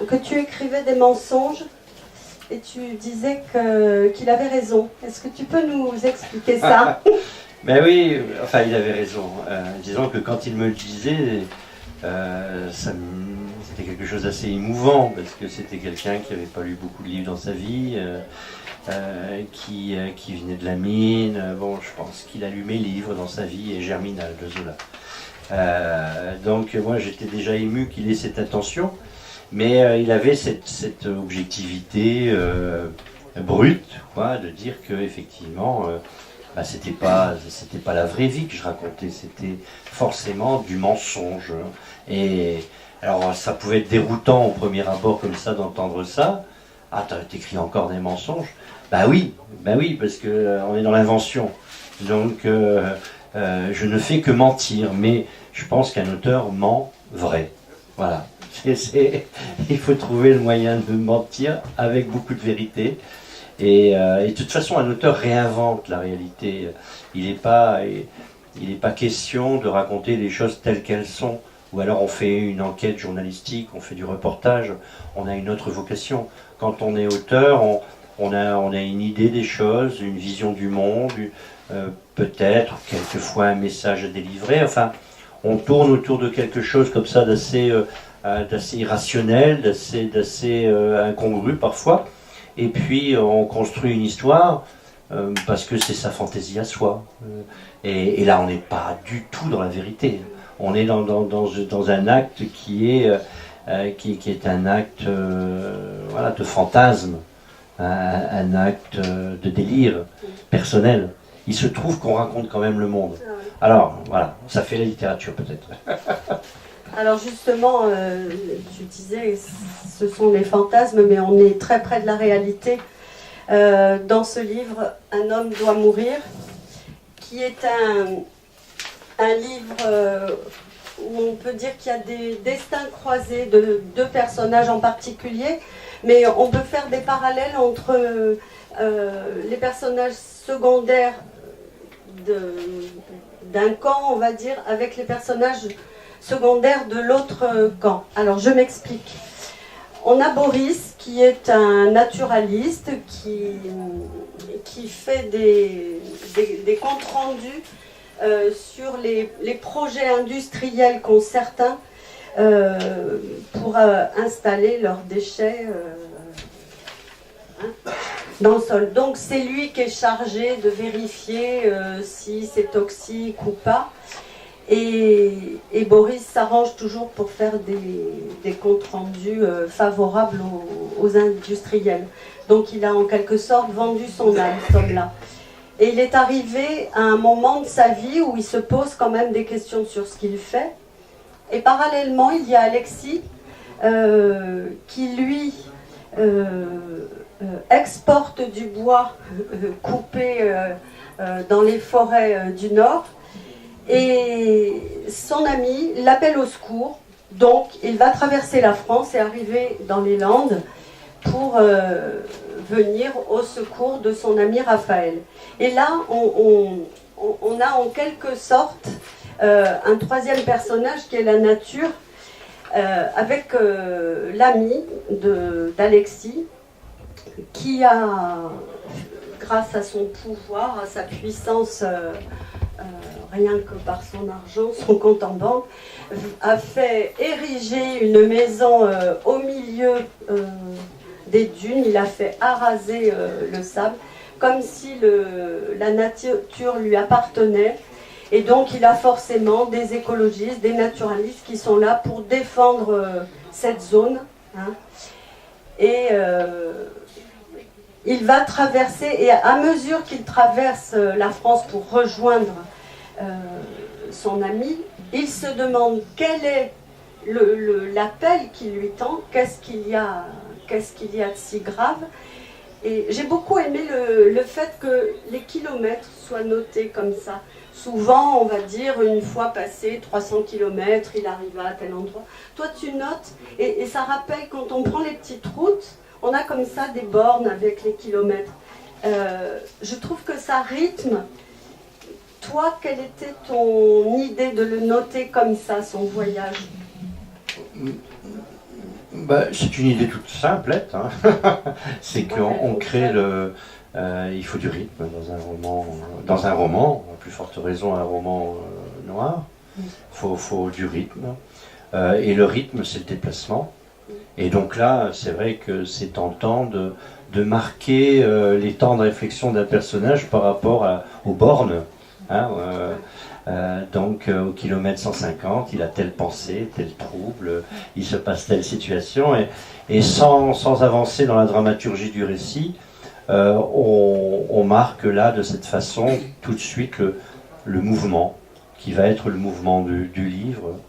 que tu écrivais des mensonges et tu disais qu'il avait raison. Est-ce que tu peux nous expliquer ça? Ben oui, enfin il avait raison. Disons que quand il me le disait, c'était quelque chose d'assez émouvant, parce que c'était quelqu'un qui n'avait pas lu beaucoup de livres dans sa vie, qui venait de la mine. Bon, je pense qu'il a lu mes livres dans sa vie, et Germinal de Zola. Donc moi j'étais déjà ému qu'il ait cette attention, mais il avait cette objectivité brute, quoi, de dire que effectivement c'était pas la vraie vie que je racontais, c'était forcément du mensonge. Et alors ça pouvait être déroutant au premier abord comme ça d'entendre ça. Ah, t'écris encore des mensonges? Bah oui, parce que on est dans l'invention. Donc je ne fais que mentir, mais je pense qu'un auteur ment vrai. Voilà. Il faut trouver le moyen de mentir avec beaucoup de vérité. Et de toute façon, un auteur réinvente la réalité. Il n'est pas question de raconter les choses telles qu'elles sont. Ou alors on fait une enquête journalistique, on fait du reportage, on a une autre vocation. Quand on est auteur, on a une idée des choses, une vision du monde, peut-être quelquefois un message à délivrer. Enfin, on tourne autour de quelque chose comme ça d'assez irrationnel, d'assez incongru parfois. Et puis on construit une histoire parce que c'est sa fantaisie à soi. Et là, on n'est pas du tout dans la vérité. On est dans un acte qui est un acte de fantasme, un acte de délire personnel. Il se trouve qu'on raconte quand même le monde. Alors, voilà, ça fait la littérature peut-être. Alors justement, tu disais, ce sont les fantasmes, mais on est très près de la réalité. Dans ce livre, Un homme doit mourir, qui est un livre où on peut dire qu'il y a des destins croisés de deux personnages en particulier, mais on peut faire des parallèles entre les personnages secondaires d'un camp, on va dire, avec les personnages secondaires de l'autre camp. Alors je m'explique. On a Boris qui est un naturaliste qui fait des comptes rendus sur les projets industriels qu'ont certains pour installer leurs déchets dans le sol. Donc c'est lui qui est chargé de vérifier si c'est toxique ou pas. Et Boris s'arrange toujours pour faire des comptes rendus favorables aux industriels. Donc il a en quelque sorte vendu son âme, cet homme-là. Et il est arrivé à un moment de sa vie où il se pose quand même des questions sur ce qu'il fait. Et parallèlement, il y a Alexis qui, lui, exporte du bois coupé dans les forêts du Nord. Et son ami l'appelle au secours. Donc, il va traverser la France et arriver dans les Landes pour venir au secours de son ami Raphaël. Et là, on a en quelque sorte un troisième personnage qui est la nature, avec l'ami d'Alexis, qui a, grâce à son pouvoir, à sa puissance, rien que par son argent, son compte en banque, a fait ériger une maison au milieu des dunes. Il a fait araser le sable, comme si la nature lui appartenait. Et donc il a forcément des écologistes, des naturalistes qui sont là pour défendre cette zone. Hein. Et il va traverser, et à mesure qu'il traverse la France pour rejoindre son ami, il se demande quel est l'appel qui lui tend, qu'est-ce qu'il y a de si grave. Et j'ai beaucoup aimé le fait que les kilomètres soient notés comme ça. Souvent, on va dire, une fois passé 300 km, il arriva à tel endroit. Toi, tu notes, et ça rappelle, quand on prend les petites routes, on a comme ça des bornes avec les kilomètres. Je trouve que ça rythme. Toi, quelle était ton idée de le noter comme ça, son voyage? C'est une idée toute simplette, hein. C'est qu'on crée le... il faut du rythme dans un roman, à plus forte raison un roman noir. Il faut du rythme. Et le rythme, c'est le déplacement. Et donc là, c'est vrai que c'est tentant de marquer les temps de réflexion d'un personnage par rapport aux bornes. Hein, donc au kilomètre 150, il a telle pensée, tel trouble, il se passe telle situation, et sans avancer dans la dramaturgie du récit, on marque là de cette façon tout de suite le mouvement, qui va être le mouvement du livre.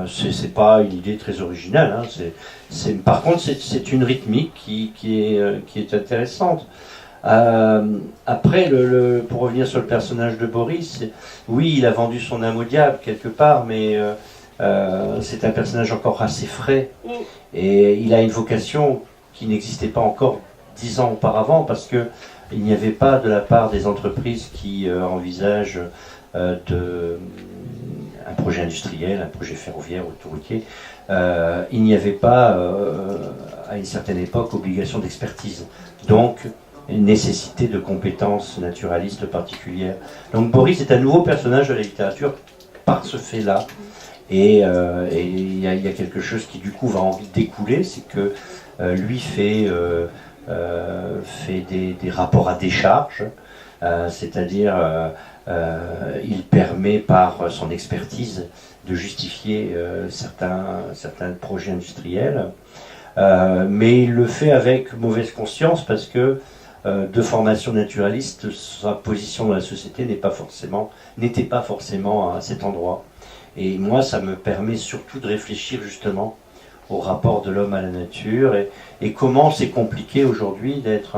C'est pas une idée très originale, hein. Par contre c'est une rythmique qui est intéressante. Après, pour revenir sur le personnage de Boris, oui, il a vendu son âme au diable quelque part, mais c'est un personnage encore assez frais, et il a une vocation qui n'existait pas encore 10 ans auparavant, parce que il n'y avait pas de la part des entreprises qui envisagent un projet industriel, un projet ferroviaire, autoroutier, il n'y avait pas, à une certaine époque, obligation d'expertise. Donc, nécessité de compétences naturalistes particulières. Donc Boris est un nouveau personnage de la littérature par ce fait-là. Et il y a quelque chose qui du coup va en découler, c'est que lui fait des rapports à décharge, c'est-à-dire il permet par son expertise de justifier certains projets industriels, mais il le fait avec mauvaise conscience parce que de formation naturaliste, sa position dans la société n'était pas forcément à cet endroit. Et moi, ça me permet surtout de réfléchir justement au rapport de l'homme à la nature et comment c'est compliqué aujourd'hui d'être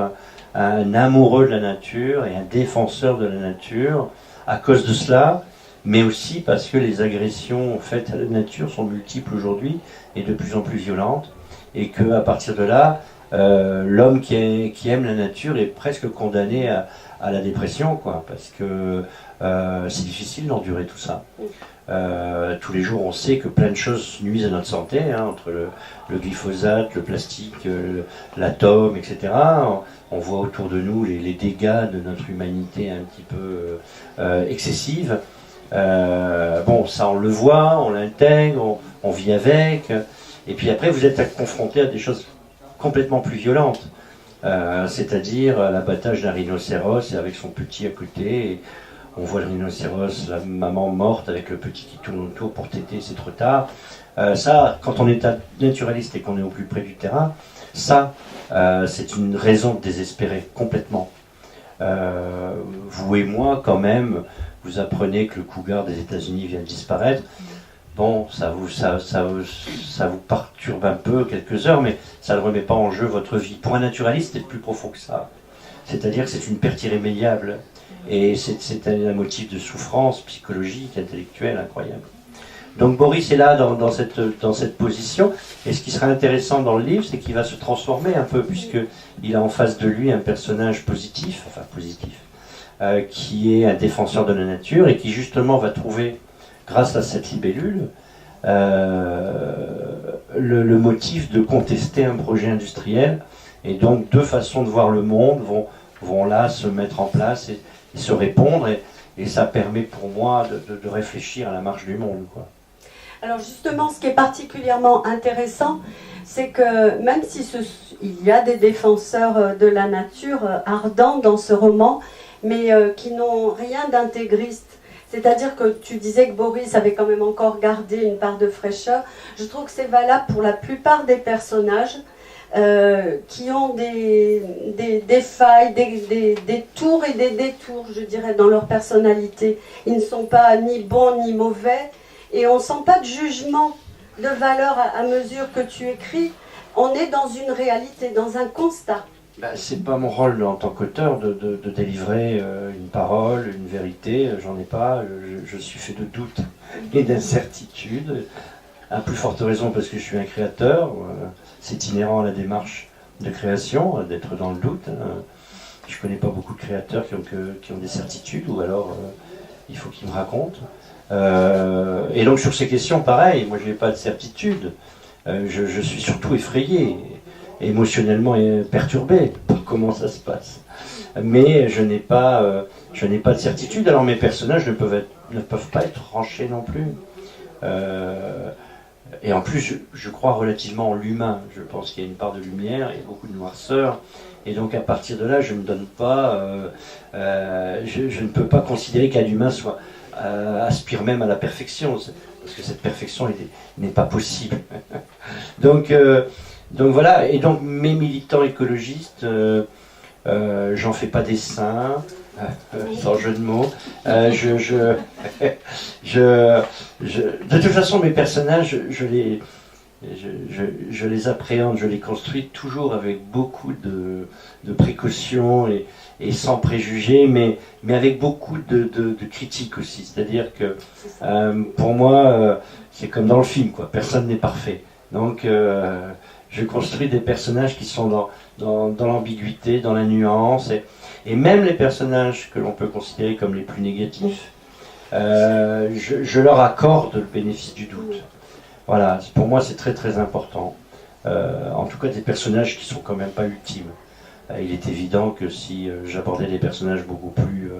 un amoureux de la nature et un défenseur de la nature à cause de cela, mais aussi parce que les agressions faites à la nature sont multiples aujourd'hui et de plus en plus violentes, et qu'à partir de là, l'homme qui aime la nature est presque condamné à la dépression, quoi, parce que c'est difficile d'endurer tout ça. Tous les jours, on sait que plein de choses nuisent à notre santé, hein, entre le glyphosate, le plastique, l'atome, etc. On voit autour de nous les dégâts de notre humanité un petit peu excessive. Bon, ça on le voit, on l'intègre, on vit avec, et puis après vous êtes confronté à des choses complètement plus violentes, c'est-à-dire l'abattage d'un rhinocéros avec son petit à côté, et on voit le rhinocéros, la maman morte avec le petit qui tourne autour pour téter, c'est trop tard. Ça, quand on est naturaliste et qu'on est au plus près du terrain, ça, c'est une raison de désespérer complètement. Vous et moi, quand même, vous apprenez que le cougar des États-Unis vient de disparaître. Bon, ça vous perturbe un peu quelques heures, mais ça ne remet pas en jeu votre vie. Pour un naturaliste, c'est plus profond que ça. C'est-à-dire que c'est une perte irrémédiable. Et c'est un motif de souffrance psychologique, intellectuelle, incroyable. Donc Boris est là dans cette position. Et ce qui sera intéressant dans le livre, c'est qu'il va se transformer un peu, puisqu'il a en face de lui un personnage positif, qui est un défenseur de la nature, et qui justement va trouver, grâce à cette libellule, le motif de contester un projet industriel. Et donc deux façons de voir le monde vont là se mettre en place et se répondre, et ça permet pour moi de réfléchir à la marche du monde, quoi. Alors justement, ce qui est particulièrement intéressant, c'est que même si il y a des défenseurs de la nature ardents dans ce roman, mais qui n'ont rien d'intégriste. C'est-à-dire que tu disais que Boris avait quand même encore gardé une part de fraîcheur. Je trouve que c'est valable pour la plupart des personnages qui ont des failles, des tours et des détours, je dirais, dans leur personnalité. Ils ne sont pas ni bons ni mauvais, et on ne sent pas de jugement de valeur à mesure que tu écris. On est dans une réalité, dans un constat. C'est pas mon rôle en tant qu'auteur de délivrer une parole, une vérité, j'en ai pas, je suis fait de doutes et d'incertitudes, à plus forte raison parce que je suis un créateur, c'est inhérent à la démarche de création, d'être dans le doute. Je connais pas beaucoup de créateurs qui ont des certitudes, ou alors il faut qu'ils me racontent. Et donc sur ces questions, pareil, moi je n'ai pas de certitude. je suis surtout effrayé, émotionnellement perturbé par comment ça se passe. Mais je n'ai pas de certitude. Alors mes personnages ne peuvent pas être tranchés non plus. Et en plus, je crois relativement en l'humain. Je pense qu'il y a une part de lumière et beaucoup de noirceur. Et donc à partir de là, je ne donne pas, je ne peux pas considérer qu'un humain aspire même à la perfection, parce que cette perfection n'est pas possible. donc voilà. Et donc mes militants écologistes, j'en fais pas des saints. Sans jeu de mots. De toute façon, mes personnages, je les appréhende, je les construis toujours avec beaucoup de précautions et sans préjugés, mais avec beaucoup de critiques aussi. C'est-à-dire que pour moi, c'est comme dans le film, quoi. Personne n'est parfait. Donc, je construis des personnages qui sont dans l'ambiguïté, dans la nuance. Et même les personnages que l'on peut considérer comme les plus négatifs, je leur accorde le bénéfice du doute. Voilà, pour moi c'est très très important. En tout cas des personnages qui sont quand même pas ultimes. Il est évident que si j'abordais des personnages beaucoup plus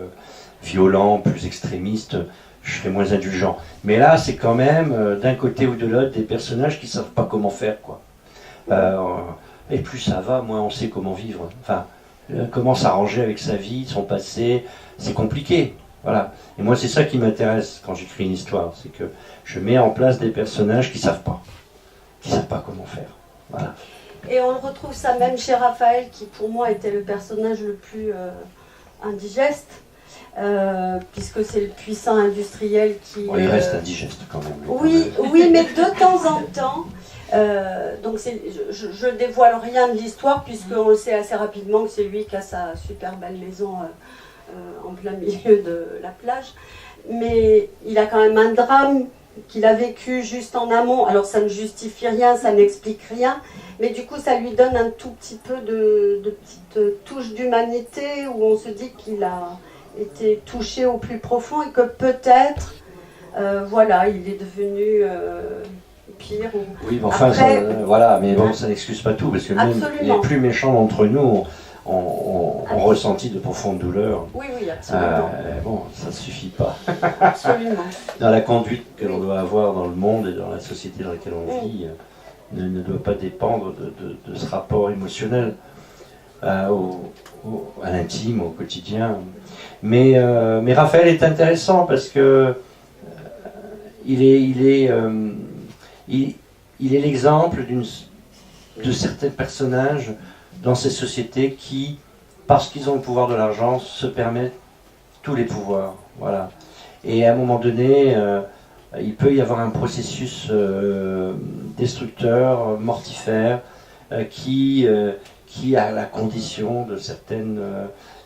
violents, plus extrémistes, je serais moins indulgent. Mais là c'est quand même d'un côté ou de l'autre des personnages qui savent pas comment faire, quoi. Et plus ça va, moins on sait comment vivre. Enfin, comment s'arranger avec sa vie, son passé, c'est compliqué. Voilà. Et moi, c'est ça qui m'intéresse quand j'écris une histoire, c'est que je mets en place des personnages qui savent pas comment faire. Voilà. Et on retrouve ça même chez Raphaël, qui pour moi était le personnage le plus indigeste, puisque c'est le puissant industriel qui... Bon, il reste indigeste quand même. Oui, mais de temps en temps... donc je dévoile rien de l'histoire, puisqu'on le sait assez rapidement que c'est lui qui a sa super belle maison en plein milieu de la plage. Mais il a quand même un drame qu'il a vécu juste en amont. Alors ça ne justifie rien, ça n'explique rien, mais du coup ça lui donne un tout petit peu de petite touche d'humanité, où on se dit qu'il a été touché au plus profond et que peut-être, voilà, il est devenu... pire. Oui, mais enfin, après, voilà, mais bon, ça n'excuse pas tout, parce que même les plus méchants d'entre nous ont ressenti de profondes douleurs. Oui, absolument. Bon, ça ne suffit pas. Absolument. Dans la conduite que l'on doit avoir dans le monde et dans la société dans laquelle on vit, ne doit pas dépendre de ce rapport émotionnel à l'intime, au quotidien. Mais Raphaël est intéressant parce que il est l'exemple de certains personnages dans ces sociétés qui, parce qu'ils ont le pouvoir de l'argent, se permettent tous les pouvoirs. Voilà. Et à un moment donné, il peut y avoir un processus destructeur, mortifère, qui a la condition de certaines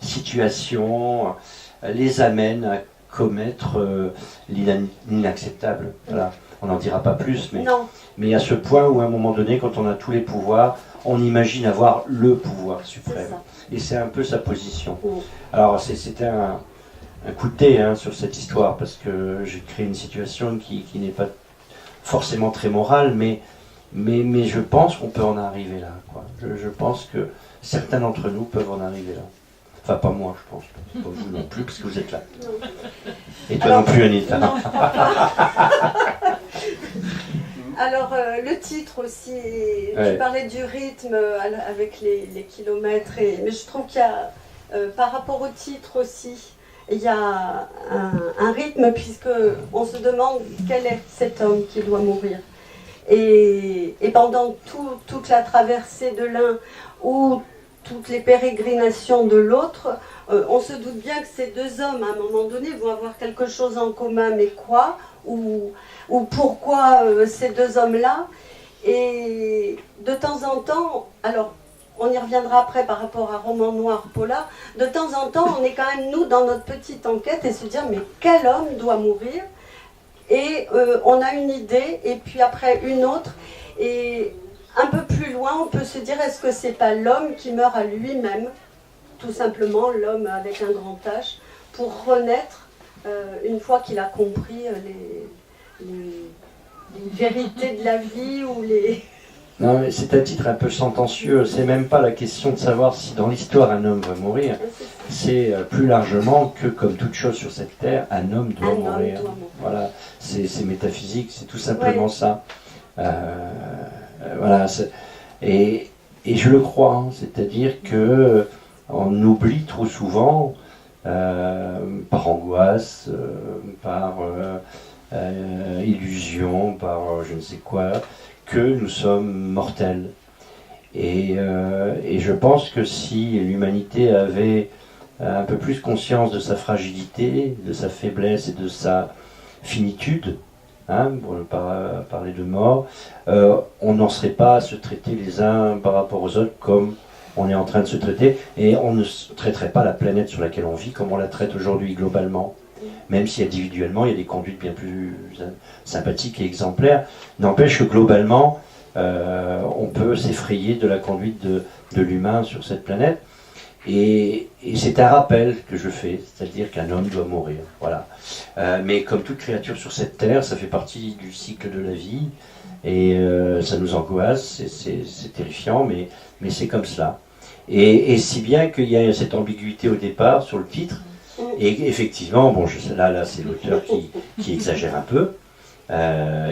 situations, les amène à commettre l'inacceptable. Voilà. On n'en dira pas plus, mais il y a ce point où à un moment donné, quand on a tous les pouvoirs, on imagine avoir le pouvoir suprême. Et c'est un peu sa position. Alors c'était un coup de thé sur cette histoire, parce que j'ai créé une situation qui n'est pas forcément très morale, mais je pense qu'on peut en arriver là, quoi. Je pense que certains d'entre nous peuvent en arriver là. Enfin, pas moi, je pense. Pas vous non plus, parce que vous êtes là. Et toi non plus, Anita. Non. Alors, le titre aussi, tu parlais du rythme avec les kilomètres, mais je trouve qu'il y a, par rapport au titre aussi, il y a un rythme, puisque on se demande quel est cet homme qui doit mourir. Et pendant toute la traversée de l'un, ou toutes les pérégrinations de l'autre, on se doute bien que ces deux hommes, à un moment donné, vont avoir quelque chose en commun, mais quoi ? Ou pourquoi ces deux hommes-là? Et de temps en temps, alors on y reviendra après par rapport à Roman Noir, Polar, de temps en temps, on est quand même, nous, dans notre petite enquête, et se dire, mais quel homme doit mourir? Et on a une idée, et puis après une autre, et un peu plus loin, on peut se dire, est-ce que c'est pas l'homme qui meurt à lui-même, tout simplement, l'homme avec un grand H, pour renaître une fois qu'il a compris vérités de la vie ou les... Non, mais c'est un titre un peu sentencieux. C'est même pas la question de savoir si dans l'histoire un homme va mourir. C'est plus largement que, comme toute chose sur cette terre, un homme doit mourir. Voilà, c'est métaphysique, c'est tout simplement ça. Voilà, et je le crois, hein, c'est-à-dire que on oublie trop souvent, par angoisse, par illusion, par je ne sais quoi, que nous sommes mortels. Et je pense que si l'humanité avait un peu plus conscience de sa fragilité, de sa faiblesse et de sa finitude, hein, pour ne pas parler de mort, on n'en serait pas à se traiter les uns par rapport aux autres comme on est en train de se traiter, et on ne traiterait pas la planète sur laquelle on vit comme on la traite aujourd'hui globalement. Même si individuellement il y a des conduites bien plus sympathiques et exemplaires, n'empêche que globalement on peut s'effrayer de la conduite de l'humain sur cette planète. Et c'est un rappel que je fais, c'est-à-dire qu'un homme doit mourir. Voilà. Mais comme toute créature sur cette terre, ça fait partie du cycle de la vie, et ça nous angoisse, c'est terrifiant, mais c'est comme cela. Et si bien qu'il y a cette ambiguïté au départ sur le titre, et effectivement, bon, là c'est l'auteur qui exagère un peu,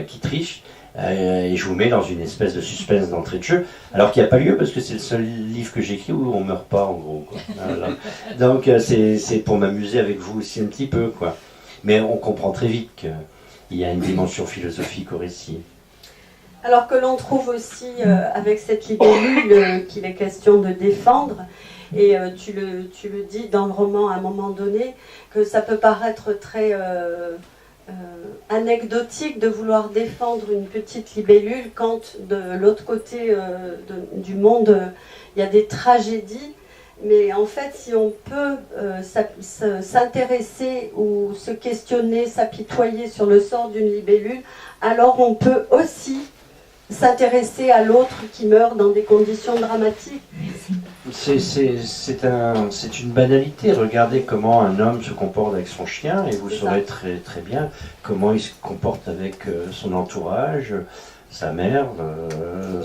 qui triche, et je vous mets dans une espèce de suspense d'entrée de jeu, alors qu'il n'y a pas lieu, parce que c'est le seul livre que j'écris où on ne meurt pas, en gros, quoi. Voilà. Donc c'est pour m'amuser avec vous aussi un petit peu, quoi. Mais on comprend très vite qu'il y a une dimension philosophique au récit. Alors que l'on trouve aussi avec cette libellule qu'il est question de défendre, et tu le dis dans le roman à un moment donné, que ça peut paraître très anecdotique de vouloir défendre une petite libellule quand de l'autre côté du monde il y a des tragédies. Mais en fait, si on peut s'intéresser ou se questionner, s'apitoyer sur le sort d'une libellule, alors on peut aussi s'intéresser à l'autre qui meurt dans des conditions dramatiques. C'est une banalité. Regardez comment un homme se comporte avec son chien, et vous saurez très, très bien comment il se comporte avec son entourage, sa mère,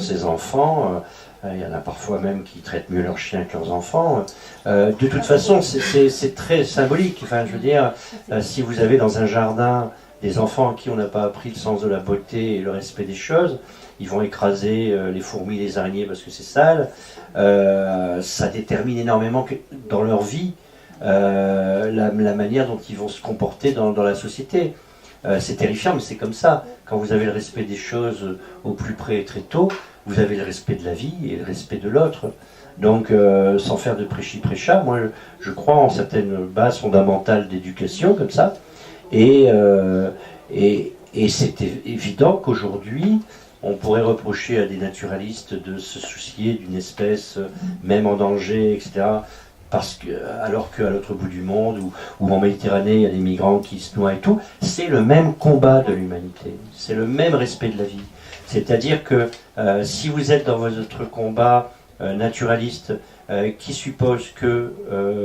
ses enfants. Il y en a parfois même qui traitent mieux leurs chiens que leurs enfants. De toute façon, c'est très symbolique. Enfin, je veux dire, si vous avez dans un jardin des enfants à qui on n'a pas appris le sens de la beauté et le respect des choses, ils vont écraser les fourmis, les araignées parce que c'est sale. Ça détermine énormément dans leur vie la manière dont ils vont se comporter dans la société. C'est terrifiant, mais c'est comme ça. Quand vous avez le respect des choses au plus près et très tôt, vous avez le respect de la vie et le respect de l'autre. Donc, sans faire de prêchi-prêcha, moi je crois en certaines bases fondamentales d'éducation, comme ça. Et c'est évident qu'aujourd'hui, on pourrait reprocher à des naturalistes de se soucier d'une espèce, même en danger, etc. Alors qu'à l'autre bout du monde, ou en Méditerranée, il y a des migrants qui se noient et tout, c'est le même combat de l'humanité, c'est le même respect de la vie. C'est-à-dire que si vous êtes dans votre combat naturaliste, qui suppose que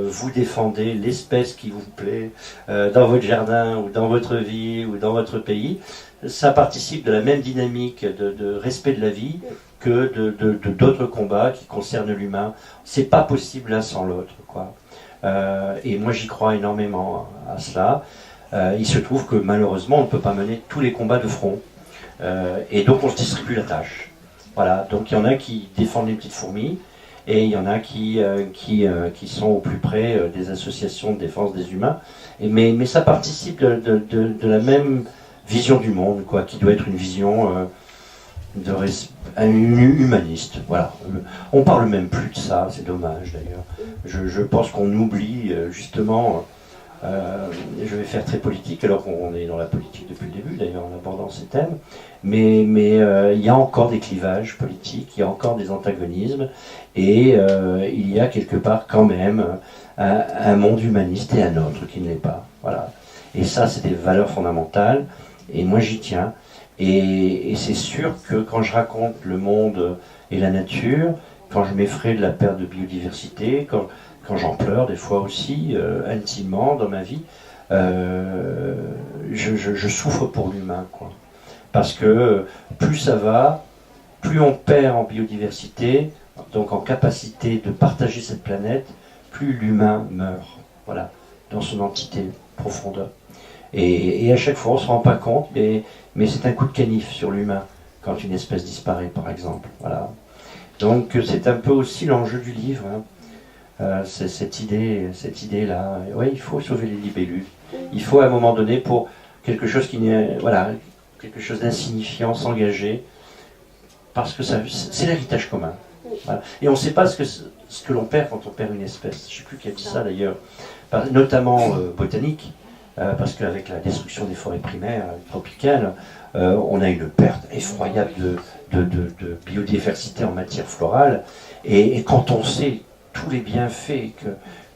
vous défendez l'espèce qui vous plaît dans votre jardin, ou dans votre vie, ou dans votre pays, ça participe de la même dynamique de respect de la vie que d'autres combats qui concernent l'humain. C'est pas possible l'un sans l'autre, quoi. Et moi j'y crois énormément à cela. Il se trouve que malheureusement on ne peut pas mener tous les combats de front. Et donc on se distribue la tâche. Voilà, donc il y en a qui défendent les petites fourmis, et il y en a qui sont au plus près des associations de défense des humains. Mais ça participe de la même vision du monde, quoi, qui doit être une vision humaniste. Voilà. On parle même plus de ça, c'est dommage d'ailleurs. Je pense qu'on oublie justement. Je vais faire très politique, alors qu'on est dans la politique depuis le début d'ailleurs en abordant ces thèmes, mais il y a encore des clivages politiques, il y a encore des antagonismes, et il y a quelque part quand même un monde humaniste et un autre qui ne l'est pas. Voilà. Et ça, c'est des valeurs fondamentales, et moi j'y tiens. Et c'est sûr que quand je raconte le monde et la nature, quand je m'effraie de la perte de biodiversité, quand j'en pleure des fois aussi, intimement dans ma vie, je souffre pour l'humain, quoi. Parce que plus ça va, plus on perd en biodiversité, donc en capacité de partager cette planète, plus l'humain meurt, voilà, dans son entité profonde. Et à chaque fois, on ne se rend pas compte, mais c'est un coup de canif sur l'humain, quand une espèce disparaît, par exemple. Voilà. Donc c'est un peu aussi l'enjeu du livre, hein. C'est cette idée-là. Oui, il faut sauver les libellus. Il faut à un moment donné, pour quelque chose qui n'est, voilà, quelque chose d'insignifiant, s'engager, parce que c'est l'héritage commun. Voilà. Et on ne sait pas ce que l'on perd quand on perd une espèce. Je ne sais plus qui a dit ça d'ailleurs, notamment botanique, parce qu'avec la destruction des forêts primaires tropicales, on a une perte effroyable de biodiversité en matière florale. Et quand on sait tous les bienfaits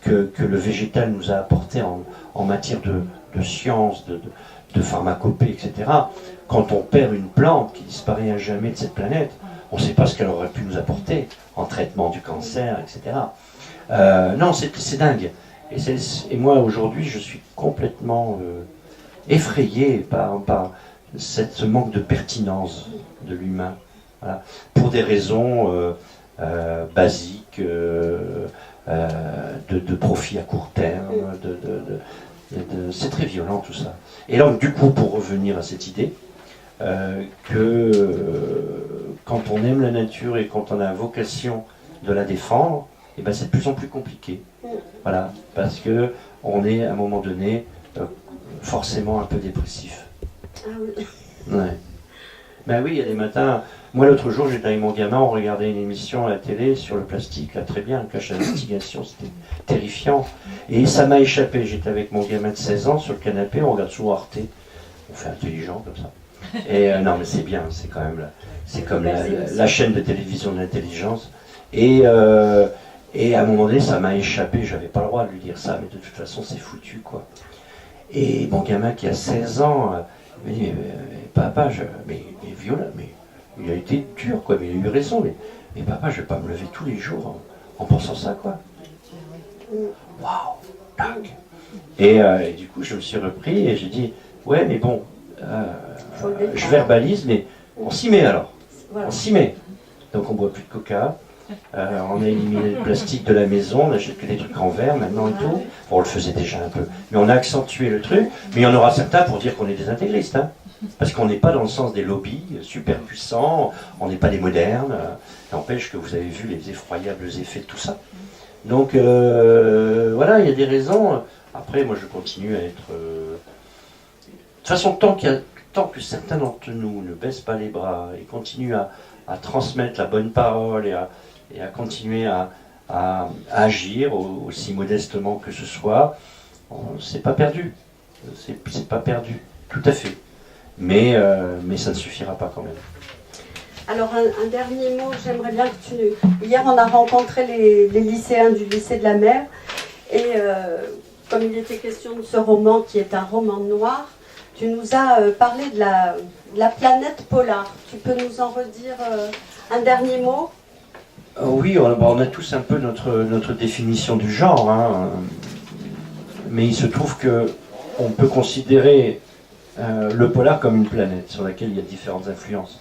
que le végétal nous a apportés en matière de sciences, de pharmacopée, etc., quand on perd une plante qui disparaît à jamais de cette planète, on ne sait pas ce qu'elle aurait pu nous apporter en traitement du cancer, etc. Non, c'est dingue. Et moi, aujourd'hui, je suis complètement effrayé par ce manque de pertinence de l'humain. Voilà. Pour des raisons basiques, de profit à court terme, c'est très violent tout ça. Et donc, du coup, pour revenir à cette idée, que quand on aime la nature et quand on a vocation de la défendre, et ben c'est de plus en plus compliqué. Voilà, parce que on est à un moment donné forcément un peu dépressif. Ah oui. Ouais. Ben oui, il y a des matins. Moi, l'autre jour, j'étais avec mon gamin, on regardait une émission à la télé sur le plastique, là, très bien, le cache d'investigation, c'était terrifiant. Et ça m'a échappé. J'étais avec mon gamin de 16 ans sur le canapé, on regarde souvent Arte. On fait intelligent comme ça. Et non, mais c'est bien, c'est quand même c'est comme la chaîne de télévision de l'intelligence. Et à un moment donné, ça m'a échappé, j'avais pas le droit de lui dire ça, mais de toute façon, c'est foutu, quoi. Et mon gamin qui a 16 ans me dit, papa, mais violent, mais il a été dur, quoi, mais il a eu raison, mais papa, je vais pas me lever tous les jours en pensant ça, quoi. Waouh, dingue. Et du coup, je me suis repris et j'ai dit, ouais, mais bon, je verbalise, mais on s'y met alors. Voilà. On s'y met. Donc on boit plus de coca, on a éliminé le plastique de la maison, on n'achète que des trucs en verre maintenant et tout. Bon, on le faisait déjà un peu, mais on a accentué le truc. Mais il y en aura certains pour dire qu'on est des intégristes, hein, parce qu'on n'est pas dans le sens des lobbies super puissants, on n'est pas des modernes. N'empêche que vous avez vu les effroyables effets de tout ça. Donc voilà, il y a des raisons. Après, moi je continue à être... De toute façon, tant que certains d'entre nous ne baissent pas les bras et continuent à transmettre la bonne parole et à continuer à agir aussi modestement que ce soit, c'est pas perdu. C'est pas perdu, tout à fait. Mais ça ne suffira pas quand même. Alors un dernier mot, j'aimerais bien que tu... Hier on a rencontré les lycéens du lycée de la Mer et comme il était question de ce roman qui est un roman noir, tu nous as parlé de la planète polaire. Tu peux nous en redire un dernier mot ? Oui, on a tous un peu notre définition du genre, hein. Mais il se trouve qu'on peut considérer le polar comme une planète sur laquelle il y a différentes influences.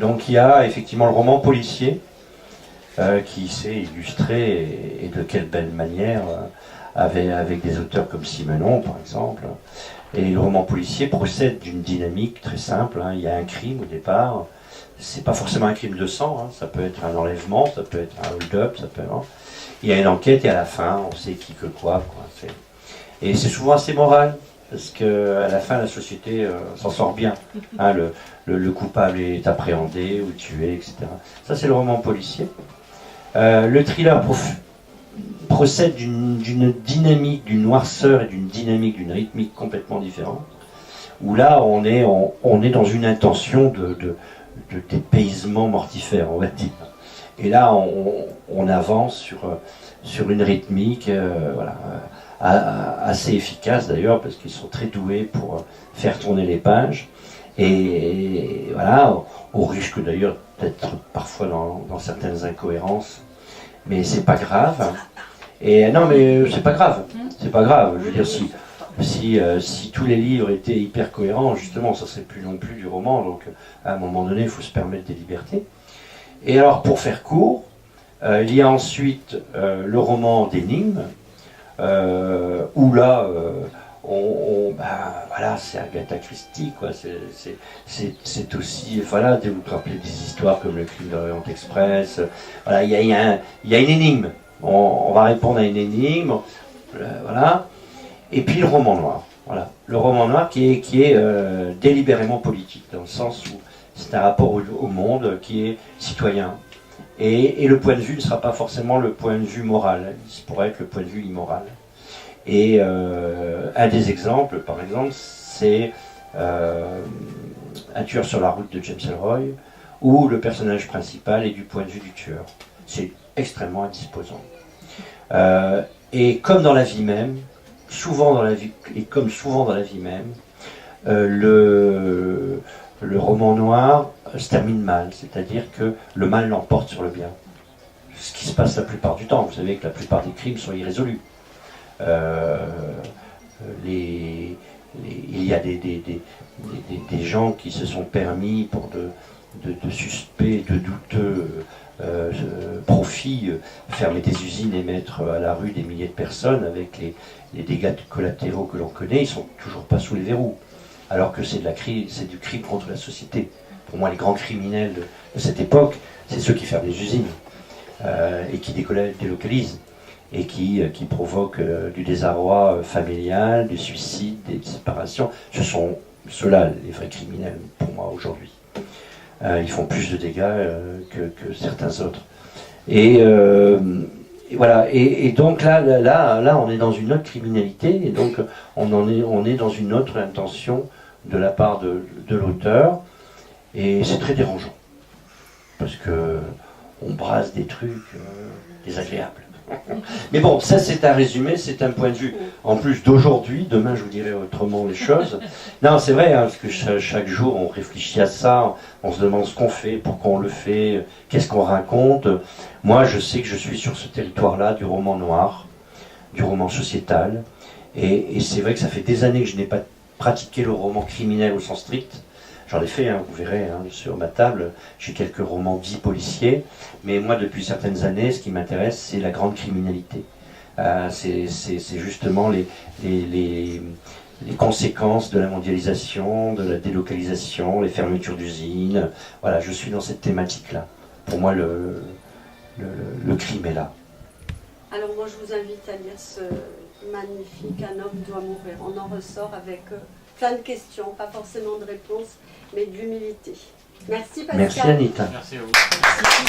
Donc il y a effectivement le roman policier qui s'est illustré, et de quelle belle manière, avec des auteurs comme Simenon par exemple. Et le roman policier procède d'une dynamique très simple, hein. Il y a un crime au départ, c'est pas forcément un crime de sang, hein. Ça peut être un enlèvement, ça peut être un hold-up, ça peut être... Il y a une enquête et à la fin on sait qui que quoi. Et c'est souvent assez moral, parce qu'à la fin la société s'en sort bien, hein. Le coupable est appréhendé ou tué, etc. Ça c'est le roman policier. Le thriller procède d'une dynamique, d'une noirceur et d'une dynamique, d'une rythmique complètement différente, où là on est dans une intention de dépaysement mortifère, on va dire. Et là on avance sur une rythmique assez efficace d'ailleurs, parce qu'ils sont très doués pour faire tourner les pages, et voilà, au risque d'ailleurs d'être parfois dans certaines incohérences, mais c'est pas grave. Et non, mais c'est pas grave. Je veux dire, Si tous les livres étaient hyper cohérents, justement, ça serait plus non plus du roman. Donc, à un moment donné, il faut se permettre des libertés. Et alors, pour faire court, il y a ensuite le roman d'énigmes, où là, voilà, c'est Agatha Christie, quoi. C'est aussi, voilà, vous vous rappelez des histoires comme le crime de l'Orient Express. Voilà, il y a une énigme. On va répondre à une énigme, voilà. Et puis le roman noir. Voilà, le roman noir qui est délibérément politique, dans le sens où c'est un rapport au monde qui est citoyen. Et le point de vue ne sera pas forcément le point de vue moral, il pourrait être le point de vue immoral. Et un des exemples, par exemple, c'est Un tueur sur la route de James Ellroy, où le personnage principal est du point de vue du tueur. C'est extrêmement indisposant. Et comme dans la vie même, souvent dans la vie même, le roman noir se termine mal, c'est-à-dire que le mal l'emporte sur le bien. Ce qui se passe la plupart du temps. Vous savez que la plupart des crimes sont irrésolus. Il y a des gens qui se sont permis pour de suspects, de douteux profits, fermer des usines et mettre à la rue des milliers de personnes avec les dégâts collatéraux que l'on connaît, ils ne sont toujours pas sous les verrous. Alors que c'est du crime contre la société. Pour moi, les grands criminels de cette époque, c'est ceux qui ferment des usines et qui délocalisent et qui provoquent du désarroi familial, du suicide, des séparations. Ce sont ceux-là, les vrais criminels, pour moi, aujourd'hui. Ils font plus de dégâts que certains autres. Et voilà. Et donc là, on est dans une autre criminalité, et donc on est dans une autre intention de la part de l'auteur, et c'est très dérangeant, parce que on brasse des trucs désagréables. Mais bon, ça c'est un résumé, c'est un point de vue. En plus d'aujourd'hui, demain je vous dirai autrement les choses. Non, c'est vrai, hein, parce que chaque jour on réfléchit à ça, on se demande ce qu'on fait, pourquoi on le fait, qu'est-ce qu'on raconte. Moi je sais que je suis sur ce territoire-là du roman noir, du roman sociétal, et c'est vrai que ça fait des années que je n'ai pas pratiqué le roman criminel au sens strict. J'en ai fait, hein, vous verrez, hein, sur ma table, j'ai quelques romans dits policiers, mais moi, depuis certaines années, ce qui m'intéresse, c'est la grande criminalité. C'est justement les conséquences de la mondialisation, de la délocalisation, les fermetures d'usines. Voilà, je suis dans cette thématique-là. Pour moi, le crime est là. Alors moi, je vous invite à lire ce magnifique « Un homme doit mourir ». On en ressort avec plein de questions, pas forcément de réponses, mais de l'humilité. Merci Pascal. Merci Anita. Merci à vous. Merci.